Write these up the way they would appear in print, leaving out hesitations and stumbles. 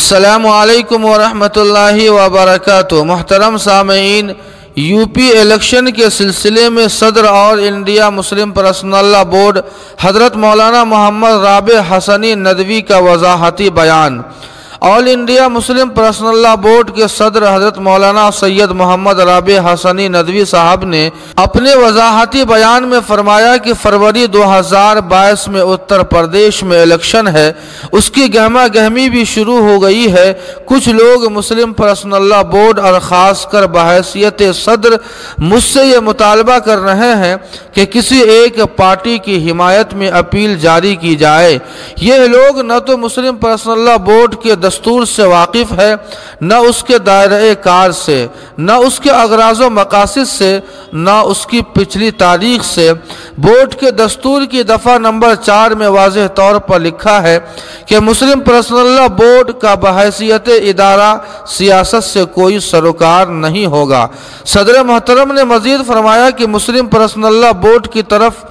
السلام علیکم ورحمۃ اللہ وبرکاتہ۔ محترم سامعین، یو پی الیکشن کے سلسلے میں صدر اور انڈیا مسلم پرسنل لا بورڈ حضرت مولانا محمد رابع حسنی ندوی کا وضاحتی بیان۔ آل انڈیا مسلم پرسنل لا بورڈ کے صدر حضرت مولانا سید محمد رابع حسنی ندوی صاحب نے اپنے وضاحتی بیان میں فرمایا کہ فروری 2022 میں اتر پردیش میں الیکشن ہے، اس کی گہما گہمی بھی شروع ہو گئی ہے۔ کچھ لوگ مسلم پرسنل لا بورڈ اور خاص کر بحیثیت صدر مجھ سے یہ مطالبہ کر رہے ہیں کہ کسی ایک پارٹی کی حمایت میں اپیل جاری کی جائے۔ یہ لوگ نہ تو مسلم پرسنل لا بورڈ کے دستور سے واقف ہے، نہ اس کے دائرہ کار سے، نہ اس کے اغراض و مقاصد سے، نہ اس کی پچھلی تاریخ سے۔ بورڈ کے دستور کی دفعہ نمبر 4 میں واضح طور پر لکھا ہے کہ مسلم پرسنل لا بورڈ کا بحیثیت ادارہ سیاست سے کوئی سروکار نہیں ہوگا۔ صدر محترم نے مزید فرمایا کہ مسلم پرسنل لا بورڈ کی طرف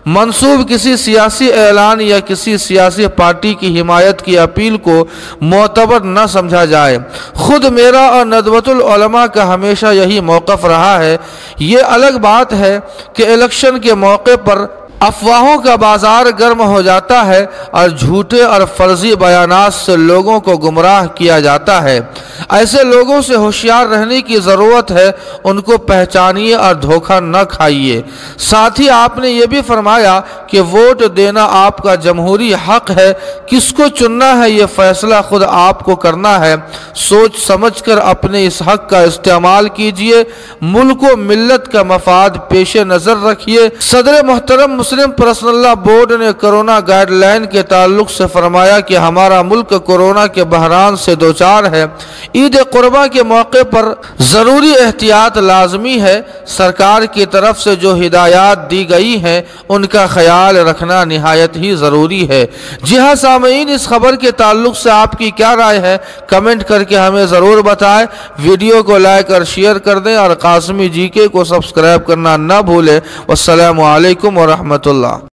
منسوب کسی سیاسی اعلان یا کسی سیاسی پارٹی کی حمایت کی اپیل کو معتبر نہ سمجھا جائے۔ خود میرا اور ندوۃ العلماء کا ہمیشہ یہی موقف رہا ہے۔ یہ الگ بات ہے کہ الیکشن کے موقع پر افواہوں کا بازار گرم ہو جاتا ہے اور جھوٹے اور فرضی بیانات سے لوگوں کو گمراہ کیا جاتا ہے۔ ایسے لوگوں سے ہوشیار رہنے کی ضرورت ہے، ان کو پہچانیے اور دھوکہ نہ کھائیے۔ ساتھ ہی آپ نے یہ بھی فرمایا کہ ووٹ دینا آپ کا جمہوری حق ہے، کس کو چننا ہے یہ فیصلہ خود آپ کو کرنا ہے۔ سوچ سمجھ کر اپنے اس حق کا استعمال کیجیے، ملک و ملت کا مفاد پیش نظر رکھیے۔ صدر محترم مسلم پرسنل لا بورڈ نے کرونا گائیڈ لائن کے تعلق سے فرمایا کہ ہمارا ملک کورونا کے بحران سے دوچار ہے۔ عید قرباں کے موقع پر ضروری احتیاط لازمی ہے۔ سرکار کی طرف سے جو ہدایات دی گئی ہیں ان کا خیال رکھنا نہایت ہی ضروری ہے۔ جی ہاں سامعین، اس خبر کے تعلق سے آپ کی کیا رائے ہے؟ کمنٹ کر کے ہمیں ضرور بتائیں۔ ویڈیو کو لائک اور شیئر کر دیں اور قاسمی جی کے کو سبسکرائب کرنا نہ بھولیں۔ والسلام علیکم ورحمۃ اللہ۔